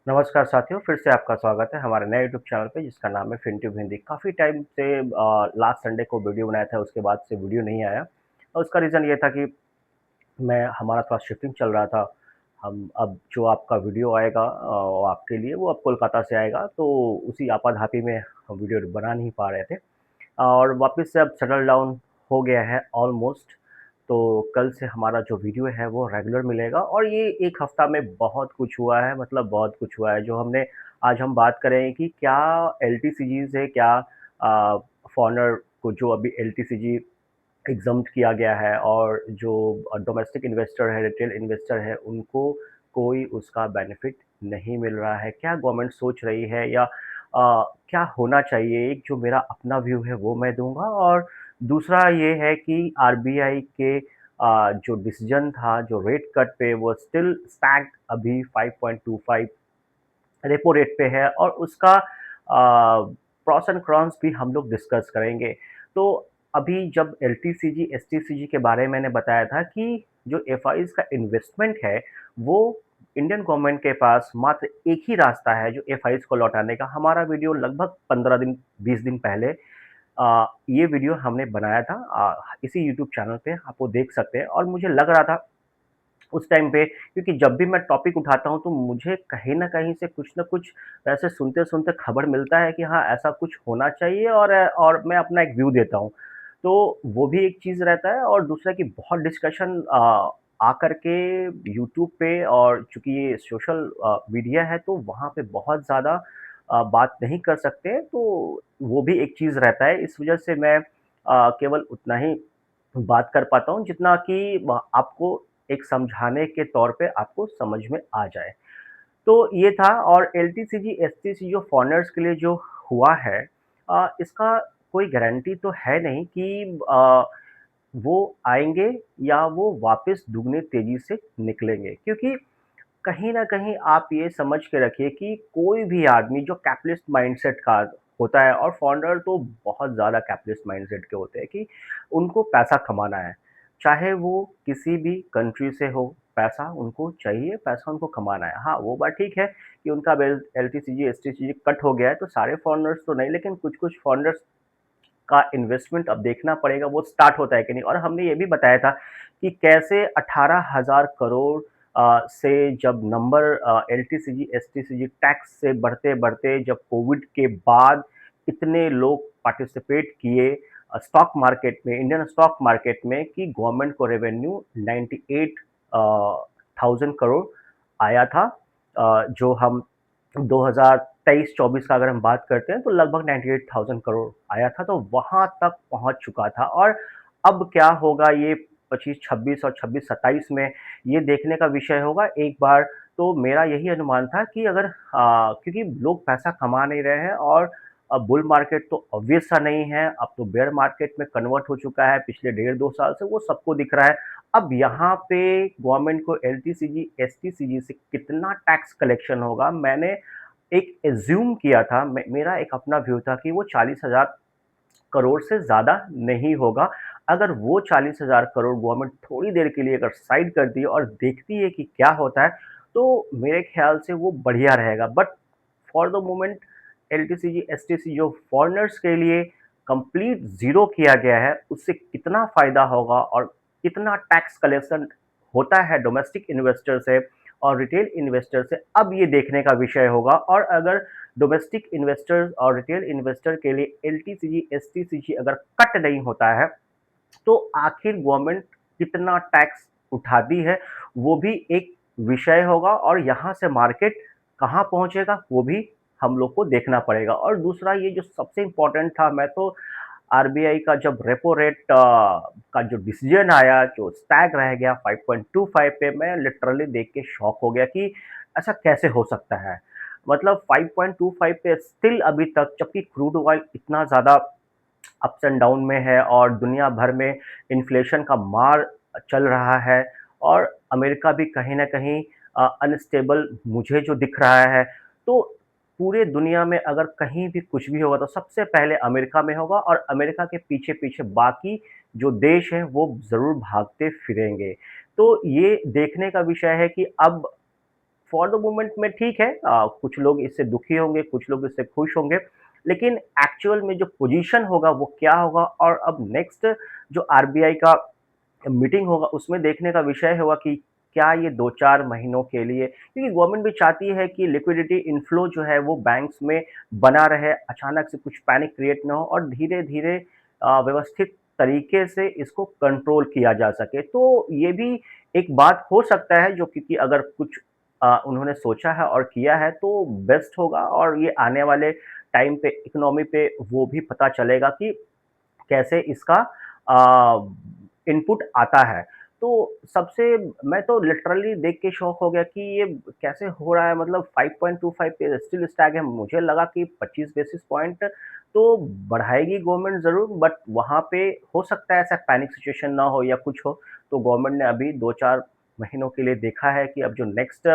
नमस्कार साथियों, फिर से आपका स्वागत है हमारे नए यूट्यूब चैनल पे जिसका नाम है फिनट्यूब हिंदी। काफ़ी टाइम से लास्ट संडे को वीडियो बनाया था, उसके बाद से वीडियो नहीं आया और उसका रीज़न ये था कि मैं हमारा थोड़ा शिफ्टिंग चल रहा था। हम अब जो आपका वीडियो आएगा वो आपके लिए वो अब कोलकाता से आएगा, तो उसी आपाधापी में हम वीडियो बना नहीं पा रहे थे और वापस से अब सेटल डाउन हो गया है ऑलमोस्ट। तो कल से हमारा जो वीडियो है वो रेगुलर मिलेगा और ये 1 हफ्ता में बहुत कुछ हुआ है, मतलब बहुत कुछ हुआ है जो हमने आज हम बात करें कि क्या एलटीसीजी से क्या फॉरेनर को जो अभी एलटीसीजी एग्जम्प्ट किया गया है और जो डोमेस्टिक इन्वेस्टर है, रिटेल इन्वेस्टर है, उनको कोई उसका बेनिफिट नहीं मिल रहा है। क्या गवर्नमेंट सोच रही है या क्या होना चाहिए? एक जो मेरा अपना व्यू है वो मैं दूँगा और दूसरा ये है कि आरबीआई के जो डिसीजन था, जो रेट कट पे वो स्टिल स्टैग्ड अभी 5.25 रेपो रेट पे है और उसका प्रॉस एंड कॉन्स भी हम लोग डिस्कस करेंगे। तो अभी जब एलटीसीजी, एसटीसीजी के बारे में मैंने बताया था कि जो एफआईज़ का इन्वेस्टमेंट है, वो इंडियन गवर्नमेंट के पास मात्र एक ही रास्ता है जो एफआईज़ को लौटाने का। हमारा वीडियो लगभग 15 दिन, 20 दिन पहले ये वीडियो हमने बनाया था इसी यूट्यूब चैनल पे, आप वो देख सकते हैं और मुझे लग रहा था उस टाइम पे, क्योंकि जब भी मैं टॉपिक उठाता हूँ तो मुझे कहीं न कहीं से कुछ न कुछ ऐसे सुनते-सुनते खबर मिलता है कि हाँ, ऐसा कुछ होना चाहिए और मैं अपना एक व्यू देता हूँ। तो वो भी एक चीज़ रहता है और दूसरा कि बहुत डिस्कशन आकर के यूट्यूब पे और चूँकि ये सोशल मीडिया है तो वहाँ पे बहुत ज़्यादा बात नहीं कर सकते, तो वो भी एक चीज़ रहता है। इस वजह से मैं केवल उतना ही बात कर पाता हूँ जितना कि आपको एक समझाने के तौर पे आपको समझ में आ जाए। तो ये था और एलटीसीजी, एसटीसी जो फॉरेनर्स के लिए जो हुआ है इसका कोई गारंटी तो है नहीं कि वो आएँगे या वो वापस दुगनी तेज़ी से निकलेंगे, क्योंकि कहीं न कहीं आप ये समझ के रखिए कि कोई भी आदमी जो कैपिटलिस्ट माइंडसेट का होता है और फॉरेनर तो बहुत ज़्यादा कैपिटलिस्ट माइंडसेट के होते हैं कि उनको पैसा कमाना है। चाहे वो किसी भी कंट्री से हो, पैसा उनको चाहिए, पैसा उनको कमाना है। हाँ, वो बात ठीक है कि उनका अब एलटीसीजी, एसटीसीजी कट हो गया है तो सारे फॉरेनर्स तो नहीं, लेकिन कुछ-कुछ फॉरेनर्स का इन्वेस्टमेंट अब देखना पड़ेगा वो स्टार्ट होता है कि नहीं। और हमने ये भी बताया था कि कैसे 18,000 करोड़ से जब नंबर एलटीसीजी, एसटीसीजी टैक्स से बढ़ते-बढ़ते जब कोविड के बाद इतने लोग पार्टिसिपेट किए स्टॉक मार्केट में, इंडियन स्टॉक मार्केट में कि गवर्नमेंट को रेवेन्यू 98 थाउज़ेंड करोड़ आया था। जो हम 2023-24 का अगर हम बात करते हैं तो लगभग 98,000 करोड़ आया था, तो वहाँ तक पहुँच चुका था और अब क्या होगा ये 25-26 और 26-27 में ये देखने का विषय होगा एक बार। तो मेरा यही अनुमान था कि अगर क्योंकि लोग पैसा कमा नहीं रहे हैं और अब बुल मार्केट तो ऑब्वियस सा नहीं है, अब तो बेयर मार्केट में कन्वर्ट हो चुका है पिछले डेढ़ 2 साल से, वो सबको दिख रहा है। अब यहाँ पे गवर्नमेंट को एलटीसीजी, एसटीसीजी से कितना टैक्स कलेक्शन होगा, मैंने एक एज्यूम किया था, मेरा एक अपना व्यू था कि वो 40,000 करोड़ से ज़्यादा नहीं होगा। अगर वो 40,000 करोड़ गवर्नमेंट थोड़ी देर के लिए अगर साइड कर दी और देखती है कि क्या होता है, तो मेरे ख्याल से वो बढ़िया रहेगा। But for the moment LTCG, STC जो फॉरेनर्स के लिए कंप्लीट ज़ीरो किया गया है, उससे कितना फ़ायदा होगा और कितना टैक्स कलेक्शन होता है डोमेस्टिक इन्वेस्टर से और रिटेल इन्वेस्टर से, अब ये देखने का विषय होगा। और अगर डोमेस्टिक इन्वेस्टर्स और रिटेल इन्वेस्टर के लिए एलटीसीजी, एसटीसीजी अगर कट नहीं होता है, तो आखिर गवर्नमेंट कितना टैक्स उठाती है, वो भी एक विषय होगा और यहाँ से मार्केट कहाँ पहुँचेगा, वो भी हम लोग को देखना पड़ेगा। और दूसरा ये जो सबसे इम्पोर्टेंट था, मैं तो आरबीआई का जब रेपो रेट का जो डिसीजन आया, जो स्टैग रह गया 5.25 पे, मैं लिटरली देख के शॉक हो गया कि ऐसा कैसे हो सकता है। मतलब 5.25 पे स्टिल अभी तक, जबकि क्रूड ऑयल इतना ज़्यादा अप्स एंड डाउन में है और दुनिया भर में इन्फ्लेशन का मार चल रहा है और अमेरिका भी कहीं न कहीं अनस्टेबल मुझे जो दिख रहा है। तो पूरे दुनिया में अगर कहीं भी कुछ भी होगा तो सबसे पहले अमेरिका में होगा और अमेरिका के पीछे-पीछे बाकी जो देश हैं वो ज़रूर भागते फिरेंगे। तो ये देखने का विषय है कि अब फॉर द मोमेंट में ठीक है, कुछ लोग इससे दुखी होंगे, कुछ लोग इससे खुश होंगे, लेकिन एक्चुअल में जो पोजीशन होगा वो क्या होगा, और अब नेक्स्ट जो आरबीआई का मीटिंग होगा उसमें देखने का विषय होगा कि क्या ये 2-4 महीनों के लिए, क्योंकि गवर्नमेंट भी चाहती है कि लिक्विडिटी इनफ्लो जो है वो बैंक्स में बना रहे, अचानक से कुछ पैनिक क्रिएट ना हो और धीरे-धीरे व्यवस्थित तरीके से इसको कंट्रोल किया जा सके। तो ये भी एक बात हो सकता है जो, क्योंकि अगर कुछ उन्होंने सोचा है और किया है तो बेस्ट होगा, और ये आने वाले टाइम पे इकोनॉमी पे वो भी पता चलेगा कि कैसे इसका इनपुट आता है। तो सबसे, मैं तो लिटरली देख के शॉक हो गया कि ये कैसे हो रहा है, मतलब 5.25 पे स्टिल स्टैग है। मुझे लगा कि 25 बेसिस पॉइंट तो बढ़ाएगी गवर्नमेंट ज़रूर, बट वहाँ पे हो सकता है ऐसा पैनिक सिचुएशन ना हो या कुछ हो। तो गवर्नमेंट ने अभी 2-4 महीनों के लिए देखा है कि अब जो नेक्स्ट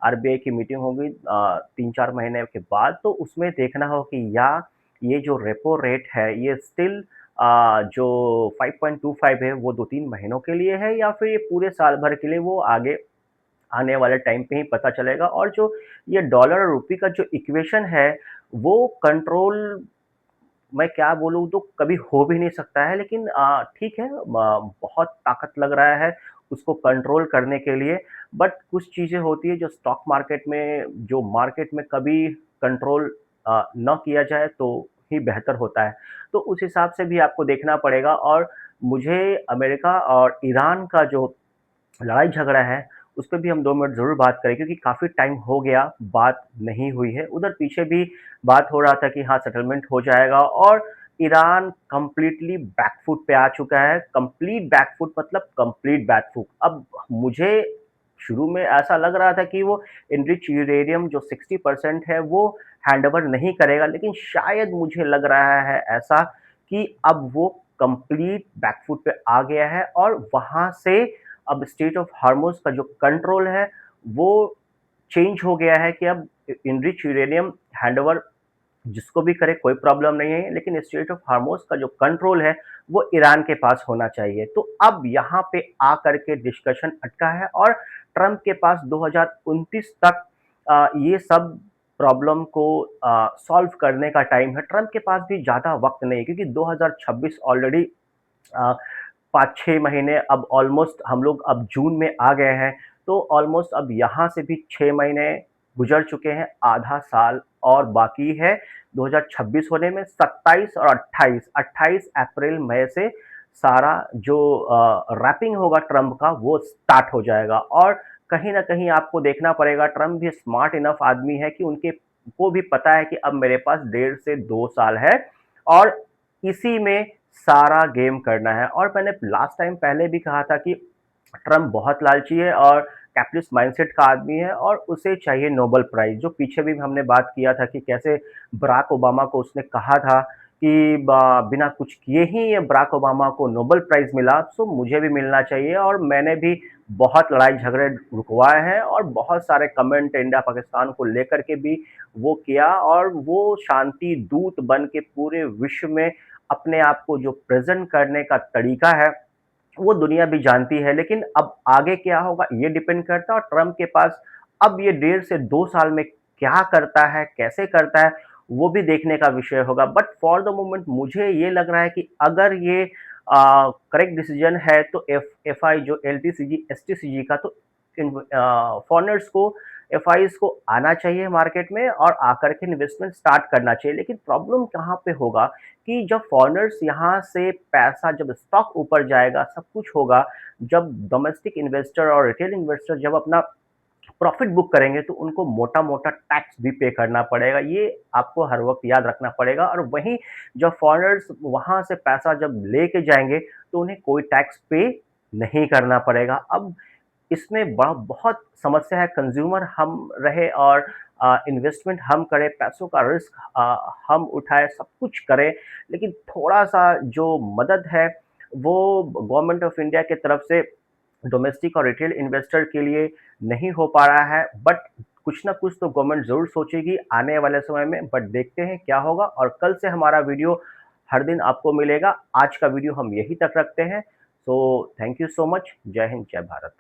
आरबीआई की मीटिंग होगी 3-4 महीने के बाद, तो उसमें देखना हो कि या ये जो रेपो रेट है ये स्टिल जो 5.25 है वो 2-3 महीनों के लिए है, या फिर ये पूरे साल भर के लिए, वो आगे आने वाले टाइम पे ही पता चलेगा। और जो ये डॉलर और रुपये का जो इक्वेशन है वो कंट्रोल, मैं क्या बोलूँ, तो कभी हो भी नहीं सकता है, लेकिन ठीक है, बहुत ताकत लग रहा है उसको कंट्रोल करने के लिए। बट कुछ चीज़ें होती है जो स्टॉक मार्केट में, जो मार्केट में कभी कंट्रोल ना किया जाए तो ही बेहतर होता है। तो उस हिसाब से भी आपको देखना पड़ेगा। और मुझे अमेरिका और ईरान का जो लड़ाई झगड़ा है, उस पे भी हम 2 मिनट ज़रूर बात करें, क्योंकि काफ़ी टाइम हो गया बात नहीं हुई है। उधर पीछे भी बात हो रहा था कि हाँ, सेटलमेंट हो जाएगा, और ईरान कंप्लीटली बैकफुट पे आ चुका है। कंप्लीट बैकफुट मतलब कंप्लीट बैकफुट। अब मुझे शुरू में ऐसा लग रहा था कि वो एनरिच यूरेनियम जो 60% है वो हैंडओवर नहीं करेगा, लेकिन शायद मुझे लग रहा है ऐसा कि अब वो कंप्लीट बैकफुट पे आ गया है, और वहाँ से अब स्टेट ऑफ हार्मोज का जो कंट्रोल है वो चेंज हो गया है कि अब इनरिच यूरेनियम हैंडओवर जिसको भी करे कोई प्रॉब्लम नहीं है, लेकिन स्टेट ऑफ हार्मोज का जो कंट्रोल है वो ईरान के पास होना चाहिए। तो अब यहाँ पे आकर के डिस्कशन अटका है, और ट्रंप के पास 2029 तक ये सब प्रॉब्लम को सॉल्व करने का टाइम है। ट्रंप के पास भी ज़्यादा वक्त नहीं है, क्योंकि 2026 ऑलरेडी 5-6 महीने, अब ऑलमोस्ट हम लोग अब जून में आ गए हैं, तो ऑलमोस्ट अब यहाँ से भी 6 महीने गुजर चुके हैं, आधा साल और बाकी है 2026 होने में। 27 और 28 अप्रैल मई से सारा जो रैपिंग होगा ट्रंप का वो स्टार्ट हो जाएगा। और कहीं ना कहीं आपको देखना पड़ेगा, ट्रंप भी स्मार्ट इनफ आदमी है कि उनके को भी पता है कि अब मेरे पास 1.5 से 2 साल है, और इसी में सारा गेम करना है। और मैंने लास्ट टाइम पहले भी कहा था कि ट्रम्प बहुत लालची है और कैपिटलिस्ट माइंडसेट का आदमी है, और उसे चाहिए नोबेल प्राइज। जो पीछे भी हमने बात किया था कि कैसे बराक ओबामा को उसने कहा था कि बिना कुछ किए ही ये बराक ओबामा को नोबेल प्राइज मिला, तो मुझे भी मिलना चाहिए। और मैंने भी बहुत लड़ाई झगड़े रुकवाए हैं, और बहुत सारे कमेंट इंडिया पाकिस्तान को लेकर के भी वो किया, और वो शांति दूत बन के पूरे विश्व में अपने आप को जो प्रेजेंट करने का तरीका है वो दुनिया भी जानती है। लेकिन अब आगे क्या होगा ये डिपेंड करता है, और ट्रंप के पास अब ये 1.5 से 2 साल में क्या करता है, कैसे करता है, वो भी देखने का विषय होगा। बट फॉर द मोमेंट मुझे ये लग रहा है कि अगर ये करेक्ट डिसीजन है तो एफ आई जो L T C G S T C G का, तो फॉरनर्स को, एफ को आना चाहिए मार्केट में और आकर के इन्वेस्टमेंट स्टार्ट करना चाहिए। लेकिन प्रॉब्लम कहाँ पे होगा कि जब फॉरेनर्स यहाँ से पैसा, जब स्टॉक ऊपर जाएगा, सब कुछ होगा, जब डोमेस्टिक इन्वेस्टर और रिटेल इन्वेस्टर जब अपना प्रॉफिट बुक करेंगे तो उनको मोटा मोटा टैक्स भी पे करना पड़ेगा। ये आपको हर वक्त याद रखना पड़ेगा। और वहीं जब फॉरेनर्स वहाँ से पैसा जब लेके जाएंगे तो उन्हें कोई टैक्स पे नहीं करना पड़ेगा। अब इसमें बहुत समस्या है, कंज्यूमर हम रहे और इन्वेस्टमेंट हम करें, पैसों का रिस्क हम उठाएं, सब कुछ करें, लेकिन थोड़ा सा जो मदद है वो गवर्नमेंट ऑफ इंडिया की तरफ से डोमेस्टिक और रिटेल इन्वेस्टर के लिए नहीं हो पा रहा है। बट कुछ ना कुछ तो गवर्नमेंट ज़रूर सोचेगी आने वाले समय में। बट देखते हैं क्या होगा। और कल से हमारा वीडियो हर दिन आपको मिलेगा। आज का वीडियो हम यहीं तक रखते हैं। So thank you so much. जय हिंद, जय भारत।